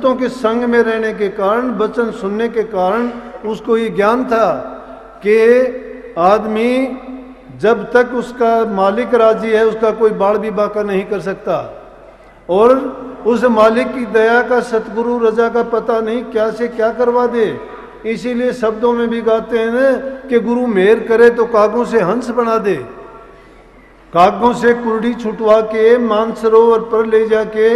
संतों के संग में रहने के कारण, वचन सुनने के कारण उसको ये ज्ञान था कि आदमी जब तक उसका मालिक राजी है उसका कोई बाल विवाह का नहीं कर सकता, और उस मालिक की दया का, सतगुरु रजा का पता नहीं क्या से क्या करवा दे। इसीलिए शब्दों में भी गाते हैं ना कि गुरु मेहर करे तो कागों से हंस बना दे, कागों से कुर्डी छुटवा के मानसरोवर पर ले जाके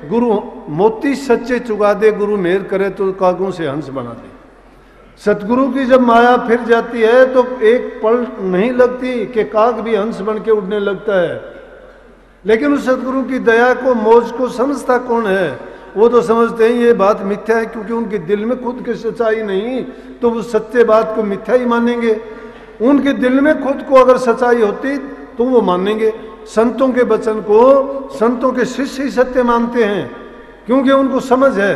गुरु मोती सच्चे चुगा दे, गुरु मेहर करे तो कागों से हंस बना दे। सतगुरु की जब माया फिर जाती है तो एक पल नहीं लगती कि काग भी हंस बन के उड़ने लगता है। लेकिन उस सतगुरु की दया को, मौज को समझता कौन है? वो तो समझते हैं ये बात मिथ्या है, क्योंकि उनके दिल में खुद की सच्चाई नहीं, तो वो सत्य बात को मिथ्या ही मानेंगे। उनके दिल में खुद को अगर सच्चाई होती तो वो मानेंगे। संतों के वचन को संतों के शिष्य ही सत्य मानते हैं, क्योंकि उनको समझ है।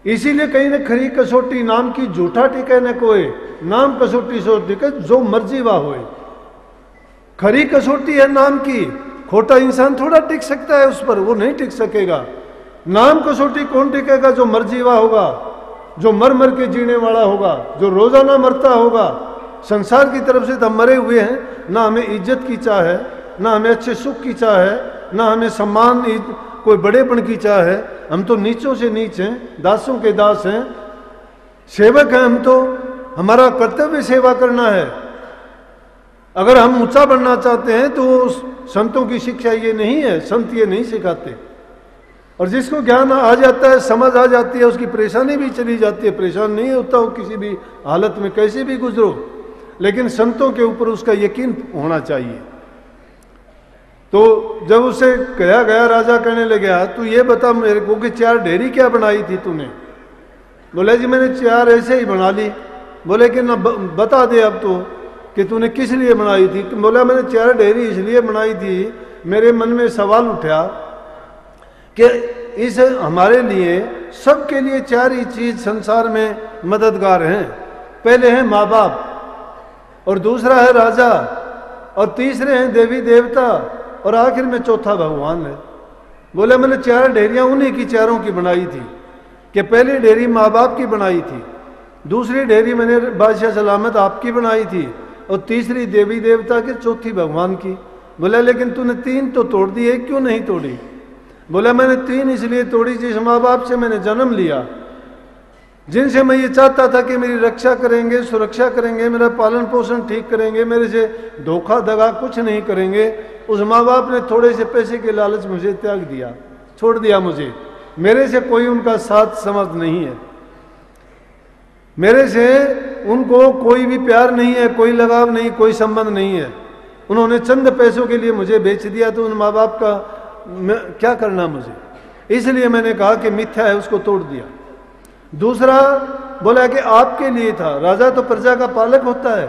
इसीलिए कहीं ने खरी कसौटी नाम की झूठा टिके न कोई, नाम कसौटी सो टिके जो मर्जी वाह होए। खरी कसौटी है नाम की, खोटा इंसान थोड़ा टिक सकता है उस पर, वो नहीं टिक सकेगा। नाम कसौटी कौन टिकेगा? जो मर्जी वाह होगा, जो मर मर के जीने वाला होगा, जो रोजाना मरता होगा। संसार की तरफ से तो हम मरे हुए हैं, ना हमें इज्जत की चाह है, ना हमें अच्छे सुख की चाह है, ना हमें सम्मान कोई बड़ेपन की चाह है। हम तो नीचों से नीच हैं, दासों के दास हैं, सेवक हैं हम तो। हमारा कर्तव्य सेवा करना है। अगर हम ऊंचा बनना चाहते हैं तो संतों की शिक्षा ये नहीं है, संत ये नहीं सिखाते। और जिसको ज्ञान आ जाता है, समझ आ जाती है, उसकी परेशानी भी चली जाती है। परेशान नहीं होता हो किसी भी हालत में, कैसे भी गुजरो, लेकिन संतों के ऊपर उसका यकीन होना चाहिए। तो जब उसे कहा गया, राजा कहने लगा तू ये बता मेरे को कि 4 ढेरी क्या बनाई थी तूने? बोले जी मैंने 4 ऐसे ही बना ली। बोले कि ना बता दे अब तो कि तूने किस लिए बनाई थी? तो बोला मैंने 4 ढेरी इसलिए बनाई थी, मेरे मन में सवाल उठा कि इस हमारे लिए, सबके लिए 4 ही चीज संसार में मददगार हैं। पहले है माँ बाप, और दूसरा है राजा, और तीसरे हैं देवी देवता, और आखिर में चौथा भगवान है। बोले मैंने 4 ढेरियां उन्हीं की 4ओं की बनाई थी कि पहली ढेरी माँ बाप की बनाई थी, दूसरी ढेरी मैंने बादशाह सलामत आपकी बनाई थी, और तीसरी देवी देवता की, चौथी भगवान की। बोला लेकिन तूने 3 तो तोड़ दी, एक क्यों नहीं तोड़ी? बोला मैंने 3 इसलिए तोड़ी जिस माँ बाप से मैंने जन्म लिया, जिनसे मैं ये चाहता था कि मेरी रक्षा करेंगे, सुरक्षा करेंगे, मेरा पालन पोषण ठीक करेंगे, मेरे से धोखा दगा कुछ नहीं करेंगे, उस माँ बाप ने थोड़े से पैसे के लालच मुझे त्याग दिया, छोड़ दिया मुझे। मेरे से कोई उनका साथ समझ नहीं है, मेरे से उनको कोई भी प्यार नहीं है, कोई लगाव नहीं, कोई संबंध नहीं है। उन्होंने चंद पैसों के लिए मुझे बेच दिया, तो उन माँ बाप का क्या करना मुझे? इसलिए मैंने कहा कि मिथ्या है, उसको तोड़ दिया। दूसरा बोला कि आपके लिए था, राजा तो प्रजा का पालक होता है,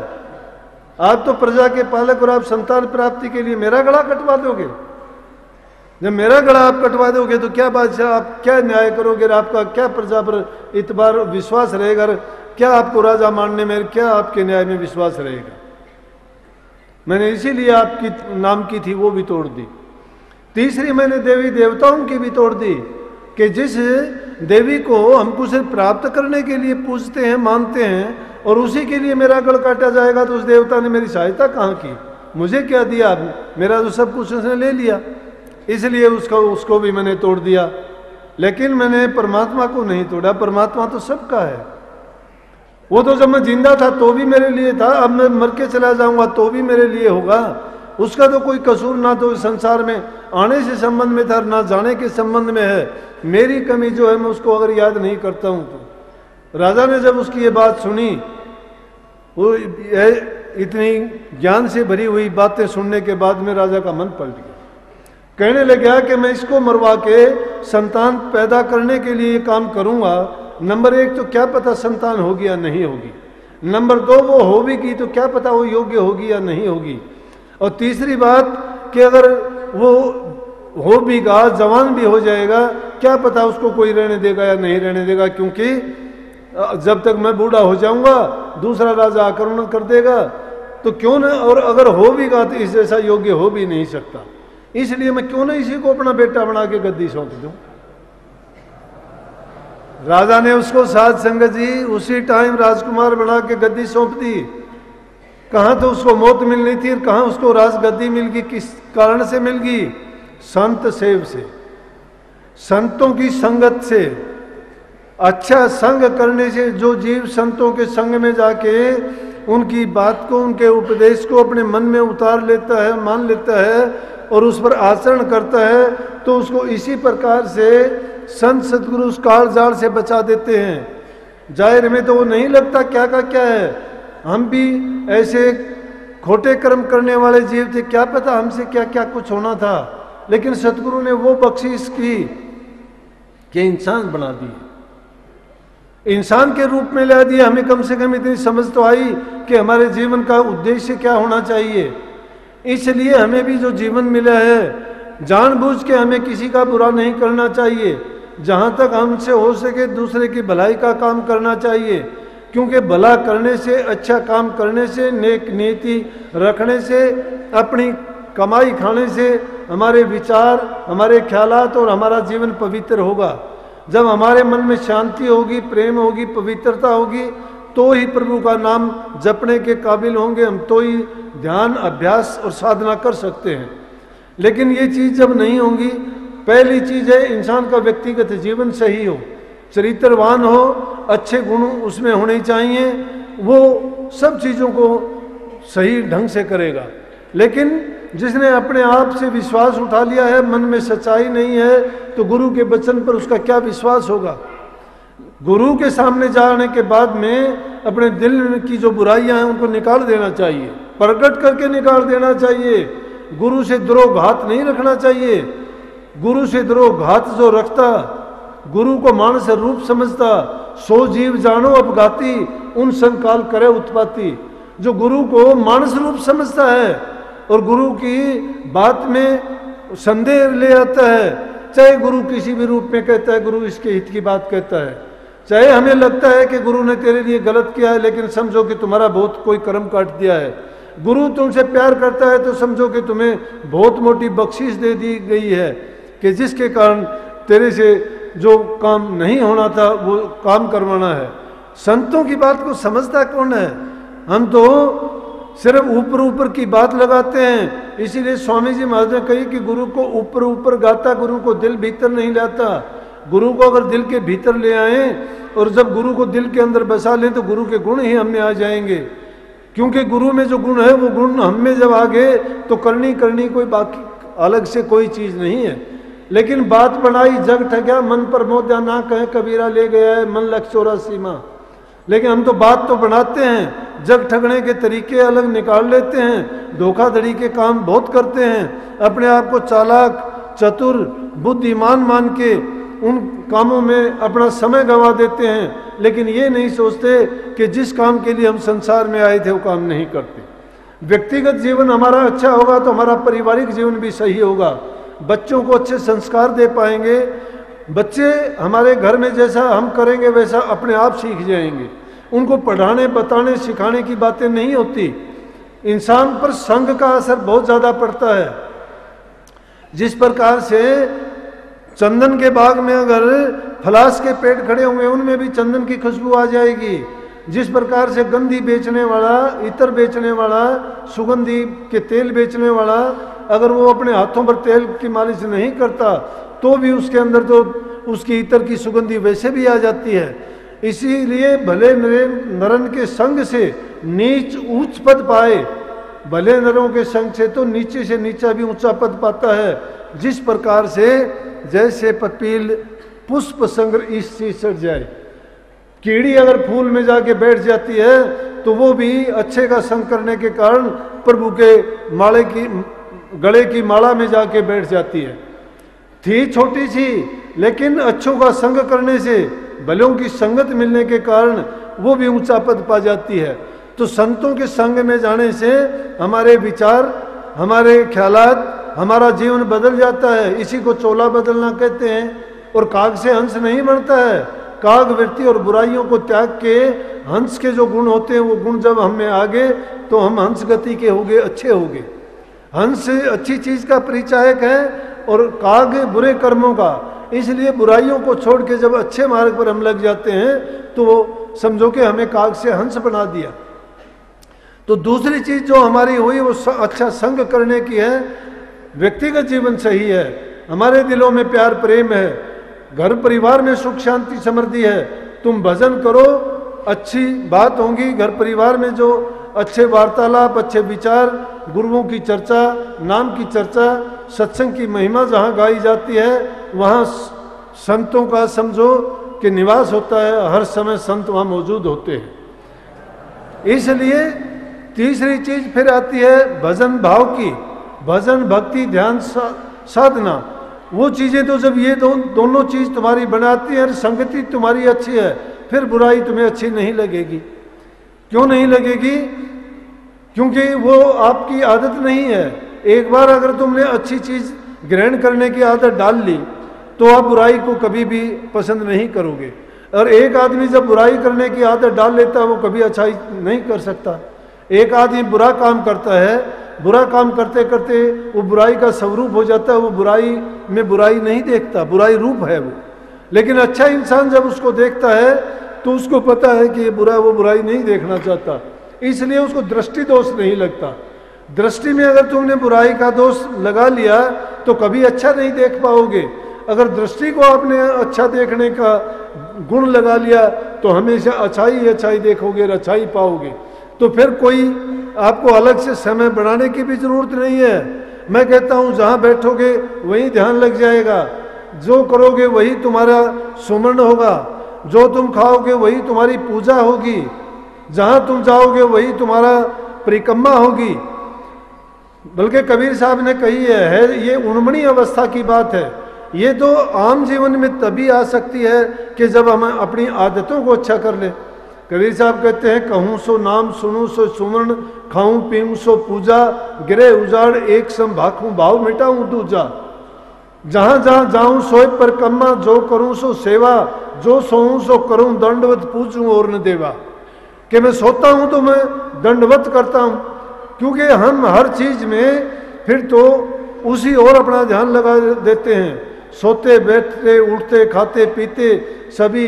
आप तो प्रजा के पालक, और आप संतान प्राप्ति के लिए मेरा गला कटवा दोगे। जब मेरा गला आप कटवा दोगे तो क्या बादशाह, आप क्या न्याय करोगे? आपका क्या प्रजा पर इतबार विश्वास रहेगा? क्या आपको राजा मानने में, क्या आपके न्याय में विश्वास रहेगा? मैंने इसीलिए आपकी नाम की थी वो भी तोड़ दी। तीसरी मैंने देवी देवताओं की भी तोड़ दी कि जिस देवी को हम कुछ प्राप्त करने के लिए पूजते हैं, मानते हैं, और उसी के लिए मेरा गल काटा जाएगा, तो उस देवता ने मेरी सहायता कहाँ की? मुझे क्या दिया? मेरा तो सब कुछ उसने ले लिया। इसलिए उसको भी मैंने तोड़ दिया। लेकिन मैंने परमात्मा को नहीं तोड़ा। परमात्मा तो सबका है। वो तो जब मैं जिंदा था तो भी मेरे लिए था, अब मैं मर के चला जाऊंगा तो भी मेरे लिए होगा। उसका तो कोई कसूर ना तो संसार में आने से संबंध में था, ना जाने के संबंध में है। मेरी कमी जो है मैं उसको अगर याद नहीं करता हूं तो। राजा ने जब उसकी ये बात सुनी, वो इतनी ज्ञान से भरी हुई बातें सुनने के बाद में राजा का मन पलट गया। कहने लगा कि मैं इसको मरवा के संतान पैदा करने के लिए काम करूंगा। नंबर 1 तो क्या पता संतान होगी या नहीं होगी, नंबर 2 वो हो भी की तो क्या पता वो योग्य होगी या नहीं होगी, और तीसरी बात कि अगर वो हो भी गा, जवान भी हो जाएगा, क्या पता उसको कोई रहने देगा या नहीं रहने देगा, क्योंकि जब तक मैं बूढ़ा हो जाऊंगा दूसरा राजा आक्रमण कर देगा, तो क्यों न, और अगर हो भी गा तो इस जैसा योग्य हो भी नहीं सकता। इसलिए मैं क्यों न इसी को अपना बेटा बना के गद्दी सौंप दूं। राजा ने उसको साध संगत जी उसी टाइम राजकुमार बना के गद्दी सौंप दी। कहाँ तो उसको मौत मिलनी थी और कहाँ उसको राजगद्दी मिल गई। किस कारण से मिल गई? संत सेव से, संतों की संगत से, अच्छा संग करने से। जो जीव संतों के संग में जाके उनकी बात को, उनके उपदेश को अपने मन में उतार लेता है, मान लेता है और उस पर आचरण करता है, तो उसको इसी प्रकार से संत सदगुरु उस काल जाल से बचा देते हैं। जाहिर में तो वो नहीं लगता क्या का क्या है। हम भी ऐसे खोटे कर्म करने वाले जीव थे, क्या पता हमसे क्या क्या कुछ होना था, लेकिन सतगुरु ने वो बख्शिश की कि इंसान बना दिए, इंसान के रूप में ला दिया। हमें कम से कम इतनी समझ तो आई कि हमारे जीवन का उद्देश्य क्या होना चाहिए। इसलिए हमें भी जो जीवन मिला है, जानबूझ के हमें किसी का बुरा नहीं करना चाहिए। जहाँ तक हमसे हो सके दूसरे की भलाई का काम करना चाहिए, क्योंकि भला करने से, अच्छा काम करने से, नेक नीति रखने से, अपनी कमाई खाने से हमारे विचार, हमारे ख्यालात और हमारा जीवन पवित्र होगा। जब हमारे मन में शांति होगी, प्रेम होगी, पवित्रता होगी, तो ही प्रभु का नाम जपने के काबिल होंगे हम, तो ही ध्यान, अभ्यास और साधना कर सकते हैं। लेकिन ये चीज़ जब नहीं होगी, पहली चीज़ है इंसान का व्यक्तिगत जीवन सही हो, चरित्रवान हो, अच्छे गुण उसमें होने चाहिए, वो सब चीज़ों को सही ढंग से करेगा। लेकिन जिसने अपने आप से विश्वास उठा लिया है, मन में सच्चाई नहीं है, तो गुरु के वचन पर उसका क्या विश्वास होगा। गुरु के सामने जाने के बाद में अपने दिल की जो बुराइयां हैं उनको निकाल देना चाहिए, प्रकट करके निकाल देना चाहिए। गुरु से द्रोहघात नहीं रखना चाहिए। गुरु से द्रोहघात जो रखता, गुरु को मानस रूप समझता, सो जीव जानो अपघाती, उन संकाल करे उत्पाती। जो गुरु को मानस रूप समझता है और गुरु की बात में संदेह ले आता है, चाहे गुरु किसी भी रूप में कहता है, गुरु इसके हित की बात कहता है, चाहे हमें लगता है कि गुरु ने तेरे लिए गलत किया है, लेकिन समझो कि तुम्हारा बहुत कोई कर्म काट दिया है। गुरु तुमसे प्यार करता है तो समझो कि तुम्हें बहुत मोटी बख्शीश दे दी गई है, कि जिसके कारण तेरे से जो काम नहीं होना था वो काम करवाना है। संतों की बात को समझता कौन है? हम तो सिर्फ ऊपर ऊपर की बात लगाते हैं। इसीलिए स्वामी जी महाराज ने कही कि गुरु को ऊपर ऊपर गाता, गुरु को दिल भीतर नहीं लाता। गुरु को अगर दिल के भीतर ले आए और जब गुरु को दिल के अंदर बसा लें तो गुरु के गुण ही हमें आ जाएंगे, क्योंकि गुरु में जो गुण है वो गुण हम में जब आ गए तो करनी कोई बाकी अलग से कोई चीज़ नहीं है। लेकिन बात बनाई जग ठग्या, मन पर मोद्या ना कहे कबीरा ले गया है, मन लख 84 माँ। लेकिन हम तो बात तो बनाते हैं, जग ठगने के तरीके अलग निकाल लेते हैं, धोखाधड़ी के काम बहुत करते हैं, अपने आप को चालाक, चतुर, बुद्धिमान मान के उन कामों में अपना समय गंवा देते हैं। लेकिन ये नहीं सोचते कि जिस काम के लिए हम संसार में आए थे वो काम नहीं करते। व्यक्तिगत जीवन हमारा अच्छा होगा तो हमारा पारिवारिक जीवन भी सही होगा, बच्चों को अच्छे संस्कार दे पाएंगे। बच्चे हमारे घर में जैसा हम करेंगे वैसा अपने आप सीख जाएंगे। उनको पढ़ाने, बताने, सिखाने की बातें नहीं होती। इंसान पर संग का असर बहुत ज़्यादा पड़ता है। जिस प्रकार से चंदन के बाग में अगर फलास के पेड़ खड़े होंगे उनमें भी चंदन की खुशबू आ जाएगी। जिस प्रकार से गंधी बेचने वाला, इत्र बेचने वाला, सुगंधी के तेल बेचने वाला अगर वो अपने हाथों पर तेल की मालिश नहीं करता तो भी उसके अंदर तो उसकी इत्र की सुगंधी वैसे भी आ जाती है। इसीलिए भले नरन के संग से नीच ऊंच पद पाए, भले नरों के संग से तो नीचे से नीचा भी ऊंचा पद पाता है। जिस प्रकार से जैसे पपील पुष्प संग्रह इस चीज सड़ जाए, कीड़ी अगर फूल में जाके बैठ जाती है तो वो भी अच्छे का संग करने के कारण प्रभु के माले की गले की माला में जाके बैठ जाती है। थी छोटी सी, लेकिन अच्छों का संग करने से, भलों की संगत मिलने के कारण वो भी ऊंचा पद पा जाती है। तो संतों के संग में जाने से हमारे विचार, हमारे ख्यालात, हमारा जीवन बदल जाता है। इसी को चोला बदलना कहते हैं। और काग से हंस नहीं बनता है। काग वृत्ति और बुराइयों को त्याग के हंस के जो गुण होते हैं वो गुण जब हम में आ गए तो हम हंस गति के हो गए, अच्छे हो गए। हंस अच्छी चीज का परिचायक है और काग बुरे कर्मों का। इसलिए बुराइयों को छोड़ के जब अच्छे मार्ग पर हम लग जाते हैं तो समझो कि हमें काग से हंस बना दिया। तो दूसरी चीज जो हमारी हुई वो अच्छा संग करने की है। व्यक्तिगत जीवन सही है, हमारे दिलों में प्यार प्रेम है, घर परिवार में सुख शांति समृद्धि है, तुम भजन करो, अच्छी बात होगी। घर परिवार में जो अच्छे वार्तालाप, अच्छे विचार, गुरुओं की चर्चा, नाम की चर्चा, सत्संग की महिमा जहाँ गाई जाती है वहाँ संतों का समझो कि निवास होता है, हर समय संत वहाँ मौजूद होते हैं। इसलिए तीसरी चीज फिर आती है भजन भाव की। भजन भक्ति ध्यान साधना, वो चीजें तो जब ये दोनों चीज तुम्हारी बनाती है, संगति तुम्हारी अच्छी है, फिर बुराई तुम्हें अच्छी नहीं लगेगी। क्यों नहीं लगेगी? क्योंकि वो आपकी आदत नहीं है। एक बार अगर तुमने अच्छी चीज ग्रहण करने की आदत डाल ली तो आप बुराई को कभी भी पसंद नहीं करोगे। और एक आदमी जब बुराई करने की आदत डाल लेता है वो कभी अच्छाई नहीं कर सकता। एक आदमी बुरा काम करता है, बुरा काम करते करते वो बुराई का स्वरूप हो जाता है, वो बुराई में बुराई नहीं देखता, बुराई रूप है वो। लेकिन अच्छा इंसान जब उसको देखता है तो उसको पता है कि ये बुरा, वो बुराई नहीं देखना चाहता, इसलिए उसको दृष्टि दोष नहीं लगता। दृष्टि में अगर तुमने बुराई का दोष लगा लिया तो कभी अच्छा नहीं देख पाओगे। अगर दृष्टि को आपने अच्छा देखने का गुण लगा लिया तो हमेशा अच्छाई अच्छाई देखोगे, अच्छाई पाओगे। तो फिर कोई आपको अलग से समय बनाने की भी जरूरत नहीं है। मैं कहता हूँ जहाँ बैठोगे वहीं ध्यान लग जाएगा, जो करोगे वही तुम्हारा सुमरण होगा, जो तुम खाओगे वही तुम्हारी पूजा होगी, जहाँ तुम जाओगे वही तुम्हारा परिक्रमा होगी। बल्कि कबीर साहब ने कही है ये उन्मणी अवस्था की बात है। ये तो आम जीवन में तभी आ सकती है कि जब हम अपनी आदतों को अच्छा कर लें। कबीर साहब कहते हैं कहूँ सो नाम, सुनूँ सो सुमरण, खाऊं पीऊँ सो पूजा, गिरे उजाड़ एक सम भाखूं भाव मिटाऊं दूजा। जहाँ जहाँ जाऊँ सोए परिक्रमा, जो करूँ सो सेवा, जो सोऊं सो करूँ दंडवत पूजूं और न देवा। कि मैं सोता हूँ तो मैं दंडवत करता हूँ, क्योंकि हम हर चीज में फिर तो उसी ओर अपना ध्यान लगा देते हैं। सोते बैठते उठते खाते पीते सभी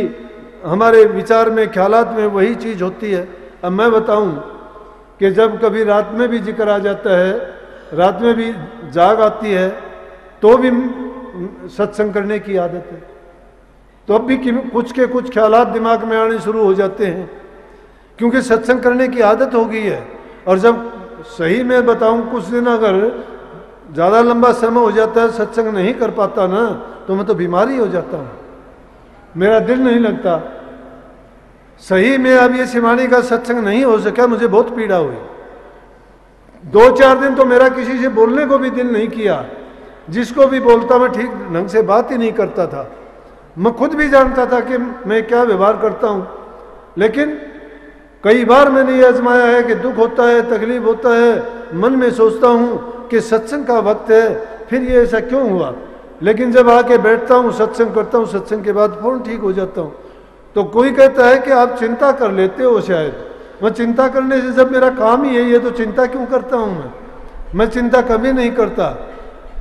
हमारे विचार में ख्यालात में वही चीज होती है। अब मैं बताऊं कि जब कभी रात में भी जिक्र आ जाता है, रात में भी जाग आती है, तो भी सत्संग करने की आदत है, तो अब भी कुछ के कुछ ख्यालात दिमाग में आने शुरू हो जाते हैं, क्योंकि सत्संग करने की आदत हो गई है। और जब सही में बताऊं कुछ दिन अगर ज़्यादा लंबा समय हो जाता है सत्संग नहीं कर पाता ना, तो मैं तो बीमारी हो जाता हूँ, मेरा दिल नहीं लगता। सही में अब ये सिवानी का सत्संग नहीं हो सका, मुझे बहुत पीड़ा हुई। 2-4 दिन तो मेरा किसी से बोलने को भी दिल नहीं किया, जिसको भी बोलता मैं ठीक ढंग से बात ही नहीं करता था। मैं खुद भी जानता था कि मैं क्या व्यवहार करता हूँ, लेकिन कई बार मैंने ये आजमाया है कि दुख होता है, तकलीफ होता है, मन में सोचता हूँ कि सत्संग का वक्त है, फिर ये ऐसा क्यों हुआ। लेकिन जब आके बैठता हूँ, सत्संग करता हूँ, सत्संग के बाद फौरन ठीक हो जाता हूँ। तो कोई कहता है कि आप चिंता कर लेते हो शायद। मैं चिंता करने से, जब मेरा काम ही है ये, तो चिंता क्यों करता हूँ मैं चिंता कभी नहीं करता।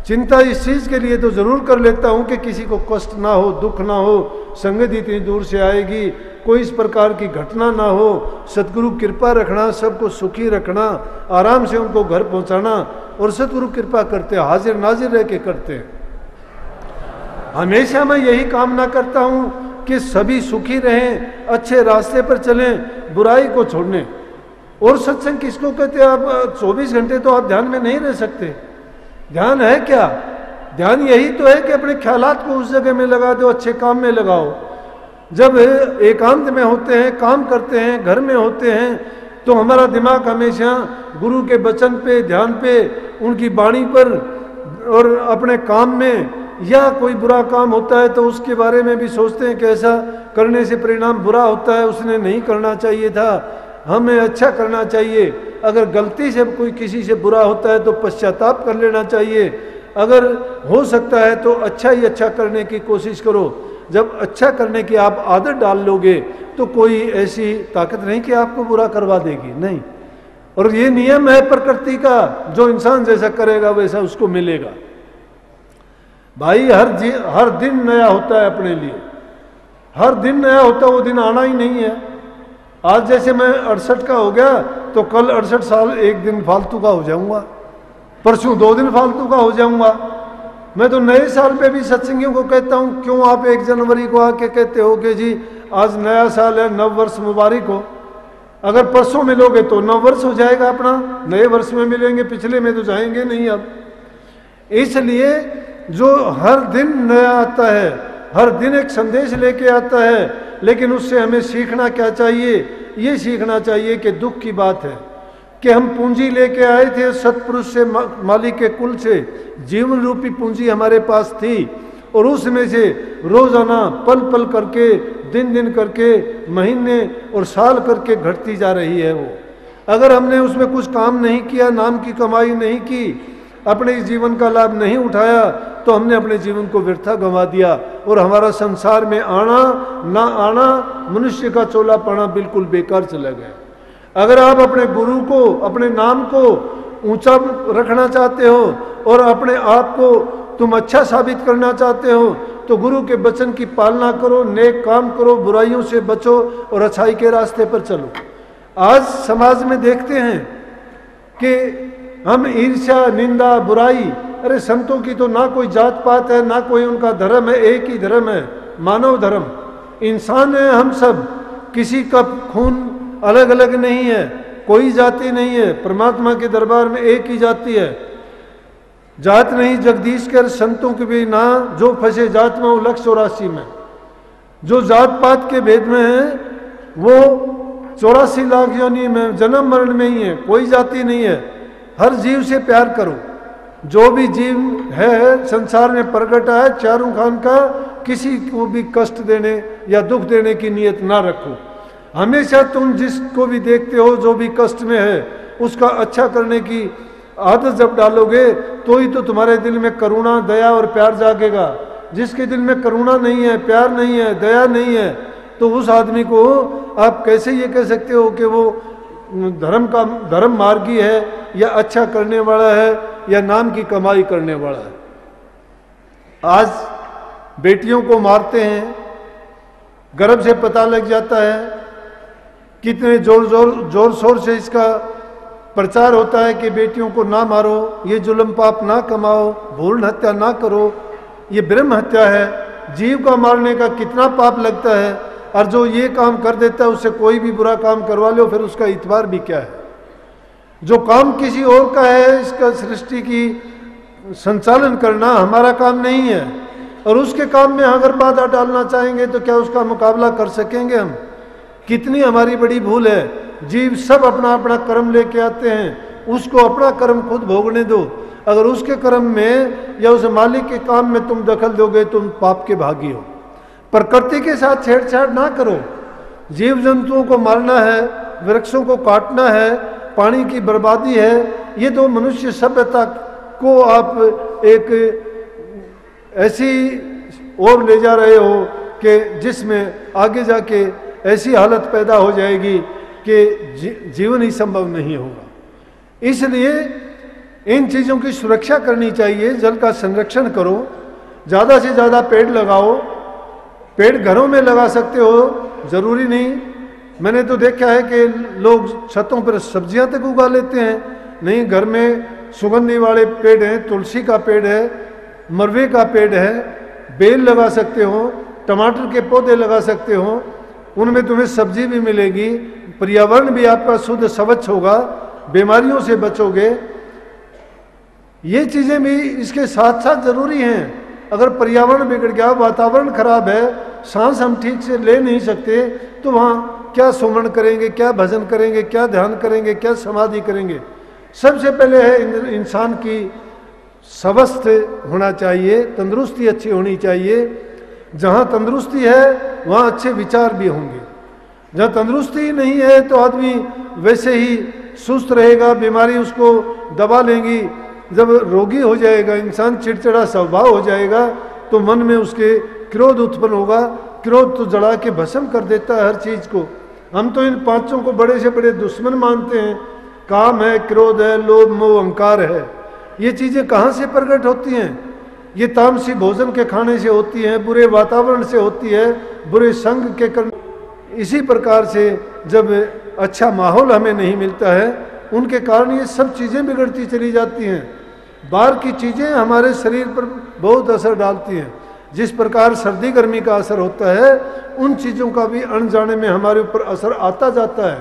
चिंता इस चीज़ के लिए तो ज़रूर कर लेता हूँ कि किसी को कष्ट ना हो, दुख ना हो, संगत इतनी दूर से आएगी, कोई इस प्रकार की घटना ना हो, सतगुरु कृपा रखना, सबको सुखी रखना, आराम से उनको घर पहुँचाना। और सतगुरु कृपा करते हैं, हाजिर नाजिर रह के करते हैं। हमेशा मैं यही कामना करता हूँ कि सभी सुखी रहें, अच्छे रास्ते पर चलें, बुराई को छोड़ने। और सत्संग किसको कहते हैं? आप 24 घंटे तो आप ध्यान में नहीं रह सकते। ध्यान है क्या? ध्यान यही तो है कि अपने ख्यालात को उस जगह में लगा दो, अच्छे काम में लगाओ। जब एकांत में होते हैं, काम करते हैं, घर में होते हैं, तो हमारा दिमाग हमेशा गुरु के वचन पे, ध्यान पे, उनकी वाणी पर और अपने काम में। या कोई बुरा काम होता है तो उसके बारे में भी सोचते हैं कि ऐसा करने से परिणाम बुरा होता है, उसने नहीं करना चाहिए था, हमें अच्छा करना चाहिए। अगर गलती से कोई किसी से बुरा होता है तो पश्चाताप कर लेना चाहिए। अगर हो सकता है तो अच्छा ही अच्छा करने की कोशिश करो। जब अच्छा करने की आप आदत डाल लोगे तो कोई ऐसी ताकत नहीं कि आपको बुरा करवा देगी, नहीं। और ये नियम है प्रकृति का, जो इंसान जैसा करेगा वैसा उसको मिलेगा। भाई हर दिन नया होता है अपने लिए, हर दिन नया होता है, वो दिन आना ही नहीं है। आज जैसे मैं 68 का हो गया तो कल 68 साल एक दिन फालतू का हो जाऊंगा, परसों 2 दिन फालतू का हो जाऊंगा। मैं तो नए साल पे भी सत्संगियों को कहता हूं, क्यों आप 1 जनवरी को आके कहते हो कि जी आज नया साल है, नव वर्ष मुबारक हो। अगर परसों मिलोगे तो नव वर्ष हो जाएगा अपना, नए वर्ष में मिलेंगे, पिछले में तो जाएंगे नहीं। अब इसलिए जो हर दिन नया आता है, हर दिन एक संदेश लेके आता है, लेकिन उससे हमें सीखना क्या चाहिए? ये सीखना चाहिए कि दुख की बात है कि हम पूंजी लेके आए थे सतपुरुष से, मालिक के कुल से, जीवन रूपी पूंजी हमारे पास थी, और उसमें से रोजाना पल पल करके, दिन दिन करके, महीने और साल करके घटती जा रही है वो। अगर हमने उसमें कुछ काम नहीं किया, नाम की कमाई नहीं की, अपने इस जीवन का लाभ नहीं उठाया, तो हमने अपने जीवन को व्यर्था गंवा दिया, और हमारा संसार में आना ना आना, मनुष्य का चोला पाना बिल्कुल बेकार चला गया। अगर आप अपने गुरु को, अपने नाम को ऊंचा रखना चाहते हो और अपने आप को तुम अच्छा साबित करना चाहते हो, तो गुरु के वचन की पालना करो, नेक काम करो, बुराइयों से बचो और अच्छाई के रास्ते पर चलो। आज समाज में देखते हैं कि हम ईर्ष्या, निंदा, बुराई, अरे संतों की तो ना कोई जात पात है, ना कोई उनका धर्म है, एक ही धर्म है, मानव धर्म। इंसान है हम सब, किसी का खून अलग अलग नहीं है, कोई जाति नहीं है। परमात्मा के दरबार में एक ही जाति है, जात नहीं जगदीश कर संतों के भी ना, जो फंसे जात में वो 184 में। जो जात पात के भेद में है वो 84 लाख योनि में, जन्म मरण में ही है, कोई जाति नहीं है। हर जीव से प्यार करो, जो भी जीव है संसार में प्रकट है, चारों खान का किसी को भी कष्ट देने या दुख देने की नीयत ना रखो। हमेशा तुम जिसको भी देखते हो जो भी कष्ट में है, उसका अच्छा करने की आदत जब डालोगे तो ही तो तुम्हारे दिल में करुणा, दया और प्यार जागेगा। जिसके दिल में करुणा नहीं है, प्यार नहीं है, दया नहीं है, तो उस आदमी को आप कैसे ये कह सकते हो कि वो धर्म मार्गी है, या अच्छा करने वाला है, या नाम की कमाई करने वाला है। आज बेटियों को मारते हैं, गर्भ से पता लग जाता है, कितने जोर शोर से इसका प्रचार होता है कि बेटियों को ना मारो, ये जुल्म पाप ना कमाओ, भ्रूण हत्या ना करो, ये ब्रह्म हत्या है। जीव का मारने का कितना पाप लगता है, और जो ये काम कर देता है उससे कोई भी बुरा काम करवा लो, फिर उसका इतबार भी क्या है। जो काम किसी और का है, इसका सृष्टि की संचालन करना हमारा काम नहीं है, और उसके काम में अगर बाधा डालना चाहेंगे तो क्या उसका मुकाबला कर सकेंगे हम? कितनी हमारी बड़ी भूल है। जीव सब अपना अपना कर्म लेके आते हैं, उसको अपना कर्म खुद भोगने दो। अगर उसके कर्म में या उस मालिक के काम में तुम दखल दोगे, तुम पाप के भागी हो। प्रकृति के साथ छेड़छाड़ ना करो। जीव जंतुओं को मारना है, वृक्षों को काटना है, पानी की बर्बादी है, ये तो मनुष्य सभ्यता को आप एक ऐसी ओर ले जा रहे हो कि जिसमें आगे जाके ऐसी हालत पैदा हो जाएगी कि जीवन ही संभव नहीं होगा। इसलिए इन चीज़ों की सुरक्षा करनी चाहिए। जल का संरक्षण करो, ज़्यादा से ज़्यादा पेड़ लगाओ। पेड़ घरों में लगा सकते हो, ज़रूरी नहीं। मैंने तो देखा है कि लोग छतों पर सब्जियां तक उगा लेते हैं। नहीं, घर में सुगंधी वाले पेड़ हैं, तुलसी का पेड़ है, मरवे का पेड़ है, बेल लगा सकते हो, टमाटर के पौधे लगा सकते हो, उनमें तुम्हें सब्जी भी मिलेगी, पर्यावरण भी आपका शुद्ध स्वच्छ होगा, बीमारियों से बचोगे। ये चीज़ें भी इसके साथ साथ ज़रूरी हैं। अगर पर्यावरण बिगड़ गया, वातावरण खराब है, सांस हम ठीक से ले नहीं सकते, तो वहाँ क्या सुमन करेंगे, क्या भजन करेंगे, क्या ध्यान करेंगे, क्या समाधि करेंगे? सबसे पहले है इंसान की स्वस्थ होना चाहिए, तंदुरुस्ती अच्छी होनी चाहिए। जहाँ तंदुरुस्ती है वहाँ अच्छे विचार भी होंगे। जहाँ तंदुरुस्ती नहीं है तो आदमी वैसे ही सुस्त रहेगा, बीमारी उसको दबा लेंगी। जब रोगी हो जाएगा इंसान, चिड़चिड़ा स्वभाव हो जाएगा, तो मन में उसके क्रोध उत्पन्न होगा। क्रोध तो जला के भस्म कर देता है हर चीज़ को। हम तो इन पांचों को बड़े से बड़े दुश्मन मानते हैं। काम है, क्रोध है, लोभ, मोह, अहंकार है। ये चीज़ें कहाँ से प्रकट होती हैं? ये तामसी भोजन के खाने से होती है, बुरे वातावरण से होती है, बुरे संग के करने। इसी प्रकार से जब अच्छा माहौल हमें नहीं मिलता है, उनके कारण ये सब चीज़ें बिगड़ती चली जाती हैं। बाहर की चीज़ें हमारे शरीर पर बहुत असर डालती हैं। जिस प्रकार सर्दी गर्मी का असर होता है, उन चीज़ों का भी अनजाने में हमारे ऊपर असर आता जाता है।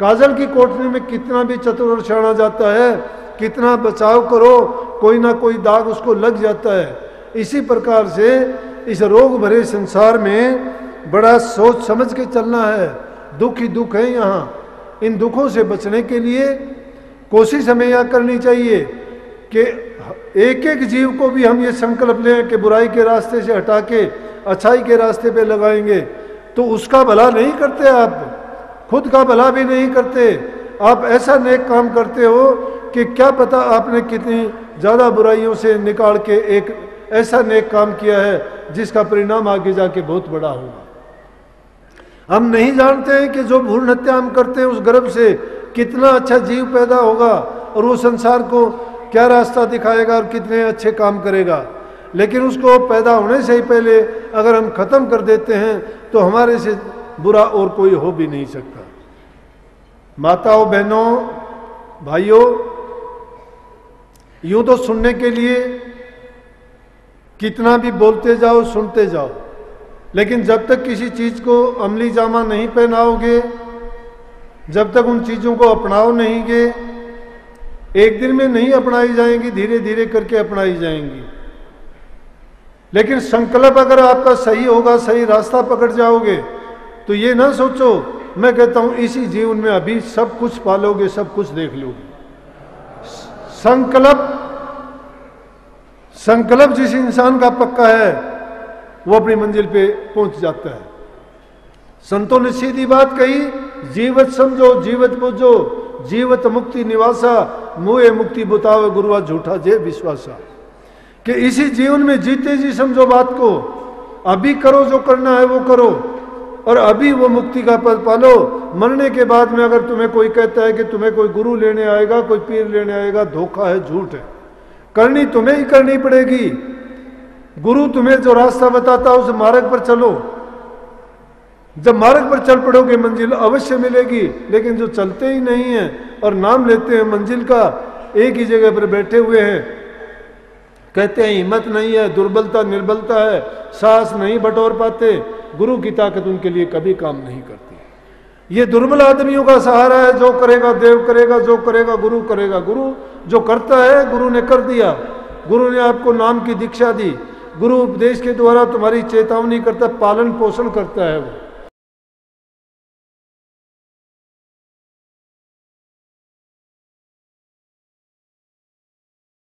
काजल की कोठरी में कितना भी चतुर छाना जाता है, कितना बचाव करो, कोई ना कोई दाग उसको लग जाता है। इसी प्रकार से इस रोग भरे संसार में बड़ा सोच समझ के चलना है। दुख ही दुख है यहाँ। इन दुखों से बचने के लिए कोशिश हमें यह करनी चाहिए कि एक एक जीव को भी हम ये संकल्प लें कि बुराई के रास्ते से हटा के अच्छाई के रास्ते पे लगाएंगे। तो उसका भला नहीं करते आप, खुद का भला भी नहीं करते। आप ऐसा नेक काम करते हो कि क्या पता आपने कितनी ज़्यादा बुराइयों से निकाल के एक ऐसा नेक काम किया है जिसका परिणाम आगे जाके बहुत बड़ा होगा। हम नहीं जानते हैं कि जो भ्रूण हत्या हम करते हैं उस गर्भ से कितना अच्छा जीव पैदा होगा और वो संसार को क्या रास्ता दिखाएगा और कितने अच्छे काम करेगा। लेकिन उसको पैदा होने से ही पहले अगर हम ख़त्म कर देते हैं तो हमारे से बुरा और कोई हो भी नहीं सकता। माताओं, बहनों, भाइयों, यूं तो सुनने के लिए कितना भी बोलते जाओ, सुनते जाओ, लेकिन जब तक किसी चीज़ को अमली जामा नहीं पहनाओगे, जब तक उन चीज़ों को अपनाओ नहीं गे, एक दिन में नहीं अपनाई जाएंगी, धीरे धीरे करके अपनाई जाएंगी। लेकिन संकल्प अगर आपका सही होगा, सही रास्ता पकड़ जाओगे, तो ये ना सोचो, मैं कहता हूं इसी जीवन में अभी सब कुछ पालोगे, सब कुछ देख लोगे। संकल्प जिस इंसान का पक्का है वो अपनी मंजिल पे पहुंच जाता है। संतों ने सीधी बात कही, जीवत समझो, जीवत बुझो, जीवत मुक्ति निवासा, मुए मुक्ति बुतावे गुरुआ झूठा जे विश्वासा। कि इसी जीवन में जीते जी समझो बात को, अभी करो जो करना है वो करो और अभी वो मुक्ति का पद पालो। मरने के बाद में अगर तुम्हें कोई कहता है कि तुम्हें कोई गुरु लेने आएगा, कोई पीर लेने आएगा, धोखा है, झूठ है। करनी तुम्हें ही करनी पड़ेगी। गुरु तुम्हें जो रास्ता बताता है उस मार्ग पर चलो। जब मार्ग पर चल पड़ोगे मंजिल अवश्य मिलेगी। लेकिन जो चलते ही नहीं हैं और नाम लेते हैं मंजिल का, एक ही जगह पर बैठे हुए हैं, कहते हैं हिम्मत नहीं है, दुर्बलता निर्बलता है, साहस नहीं बटोर पाते, गुरु की ताकत उनके लिए कभी काम नहीं करती। ये दुर्बल आदमियों का सहारा है। जो करेगा देव करेगा, जो करेगा गुरु करेगा। गुरु जो करता है गुरु ने कर दिया। गुरु ने आपको नाम की दीक्षा दी। गुरु उपदेश के द्वारा तुम्हारी चेतावनी करता, पालन पोषण करता है वो।